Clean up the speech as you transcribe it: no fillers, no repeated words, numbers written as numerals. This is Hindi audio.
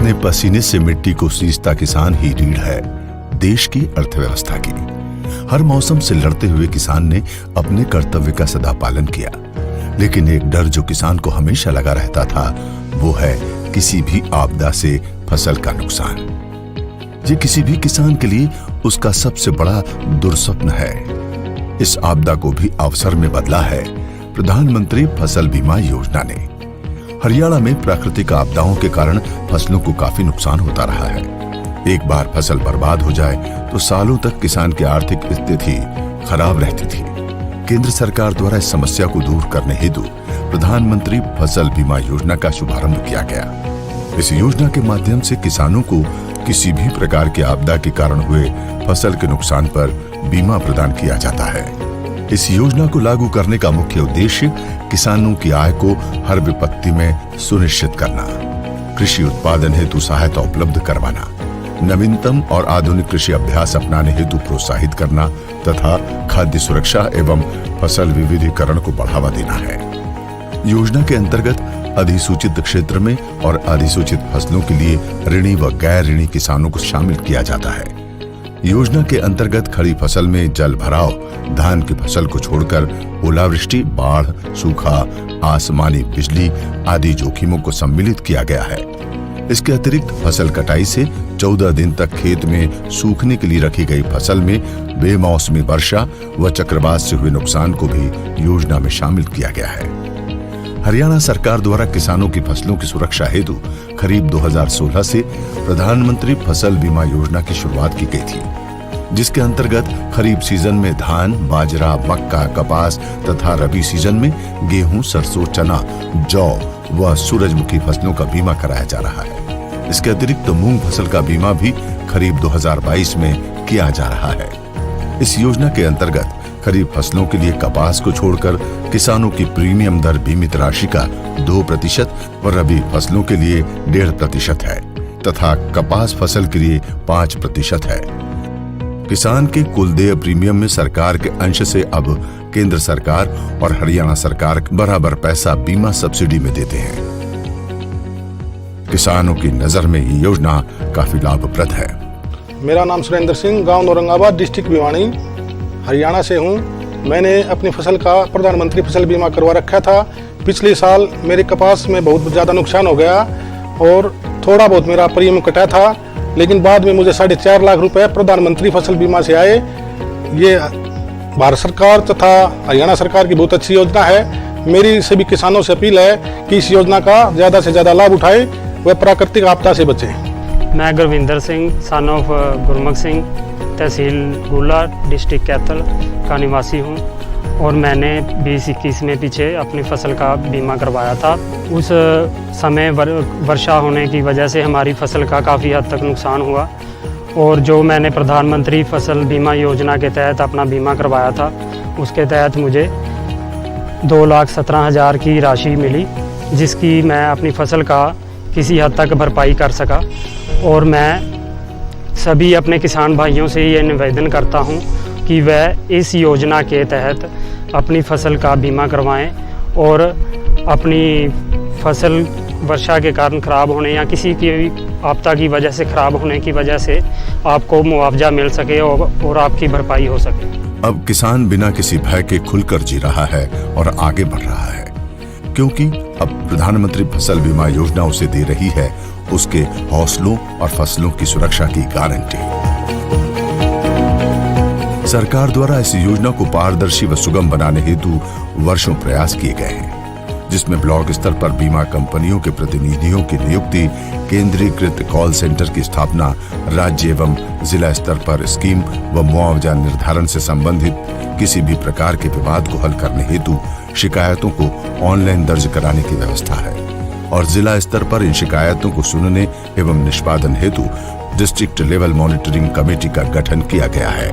अपने पसीने से मिट्टी को सींचता किसान ही रीढ़ है देश की अर्थव्यवस्था की। हर मौसम से लड़ते हुए किसान ने अपने कर्तव्य का सदा पालन किया, लेकिन एक डर जो किसान को हमेशा लगा रहता था वो है किसी भी आपदा से फसल का नुकसान। ये किसी भी किसान के लिए उसका सबसे बड़ा दुर्स्वप्न है। इस आपदा को भी अवसर में बदला है प्रधानमंत्री फसल बीमा योजना ने। हरियाणा में प्राकृतिक आपदाओं के कारण फसलों को काफी नुकसान होता रहा है। एक बार फसल बर्बाद हो जाए तो सालों तक किसान की आर्थिक स्थिति खराब रहती थी। केंद्र सरकार द्वारा इस समस्या को दूर करने हेतु प्रधानमंत्री फसल बीमा योजना का शुभारंभ किया गया। इस योजना के माध्यम से किसानों को किसी भी प्रकार की आपदा के कारण हुए फसल के नुकसान पर बीमा प्रदान किया जाता है। इस योजना को लागू करने का मुख्य उद्देश्य किसानों की आय को हर विपत्ति में सुनिश्चित करना, कृषि उत्पादन हेतु सहायता उपलब्ध करवाना, नवीनतम और आधुनिक कृषि अभ्यास अपनाने हेतु प्रोत्साहित करना तथा खाद्य सुरक्षा एवं फसल विविधीकरण को बढ़ावा देना है। योजना के अंतर्गत अधिसूचित क्षेत्र में और अधिसूचित फसलों के लिए ऋणी व गैर ऋणी किसानों को शामिल किया जाता है। योजना के अंतर्गत खड़ी फसल में जल भराव, धान की फसल को छोड़कर ओलावृष्टि, बाढ़, सूखा, आसमानी बिजली आदि जोखिमों को सम्मिलित किया गया है। इसके अतिरिक्त फसल कटाई से 14 दिन तक खेत में सूखने के लिए रखी गई फसल में बेमौसमी वर्षा व चक्रवात से हुए नुकसान को भी योजना में शामिल किया गया है। हरियाणा सरकार द्वारा किसानों की फसलों की सुरक्षा हेतु खरीफ 2016 से प्रधानमंत्री फसल बीमा योजना की शुरुआत की गई थी, जिसके अंतर्गत खरीफ सीजन में धान, बाजरा, मक्का, कपास तथा रबी सीजन में गेहूं, सरसों, चना, जौ व सूरजमुखी फसलों का बीमा कराया जा रहा है। इसके अतिरिक्त मूंग फसल का बीमा भी खरीफ 2022 में किया जा रहा है। इस योजना के अंतर्गत खरीफ फसलों के लिए कपास को छोड़कर किसानों की प्रीमियम दर बीमित राशि का 2% और रबी फसलों के लिए 1.5% है तथा कपास फसल के लिए 5% है। किसान के कुल देय प्रीमियम में सरकार के अंश से अब केंद्र सरकार और हरियाणा सरकार बराबर पैसा बीमा सब्सिडी में देते हैं। किसानों की नजर में ये योजना काफी लाभप्रद है। मेरा नाम सुरेंद्र सिंह, गांव औरंगाबाद, डिस्ट्रिक्ट भिवानी, हरियाणा से हूं। मैंने अपनी फसल का प्रधानमंत्री फसल बीमा करवा रखा था। पिछले साल मेरे कपास में बहुत ज़्यादा नुकसान हो गया और थोड़ा बहुत मेरा प्रीमियम कटा था, लेकिन बाद में मुझे 4.5 लाख रुपए प्रधानमंत्री फसल बीमा से आए। ये भारत सरकार तथा हरियाणा सरकार की बहुत अच्छी योजना है। मेरी सभी किसानों से अपील है कि इस योजना का ज़्यादा से ज़्यादा लाभ उठाए व प्राकृतिक आपदा से बचें। मैं गुरविंदर सिंह, सन ऑफ गुरमुख सिंह, तहसील गुला, डिस्ट्रिक्ट कैथल का निवासी हूँ और मैंने 2021 में पीछे अपनी फसल का बीमा करवाया था। उस समय वर्षा होने की वजह से हमारी फसल का काफ़ी हद तक नुकसान हुआ और जो मैंने प्रधानमंत्री फसल बीमा योजना के तहत अपना बीमा करवाया था उसके तहत मुझे 2,17,000 की राशि मिली, जिसकी मैं अपनी फसल का किसी हद तक भरपाई कर सका। और मैं सभी अपने किसान भाइयों से ये निवेदन करता हूँ कि वह इस योजना के तहत अपनी फसल का बीमा करवाएं और अपनी फसल वर्षा के कारण ख़राब होने या किसी की आपदा की वजह से ख़राब होने की वजह से आपको मुआवजा मिल सके और आपकी भरपाई हो सके। अब किसान बिना किसी भय के खुलकर जी रहा है और आगे बढ़ रहा है, क्योंकि अब प्रधानमंत्री फसल बीमा योजना उसे दे रही है उसके हौसलों और फसलों की सुरक्षा की गारंटी। सरकार द्वारा इस योजना को पारदर्शी व सुगम बनाने हेतु वर्षों प्रयास किए गए हैं, जिसमें ब्लॉक स्तर पर बीमा कंपनियों के प्रतिनिधियों की नियुक्ति, केंद्रीकृत कॉल सेंटर की स्थापना, राज्य एवं जिला स्तर पर स्कीम व मुआवजा निर्धारण से संबंधित किसी भी प्रकार के विवाद को हल करने हेतु शिकायतों को ऑनलाइन दर्ज कराने की व्यवस्था है और जिला स्तर पर इन शिकायतों को सुनने एवं निष्पादन हेतु डिस्ट्रिक्ट लेवल मॉनिटरिंग कमेटी का गठन किया गया है।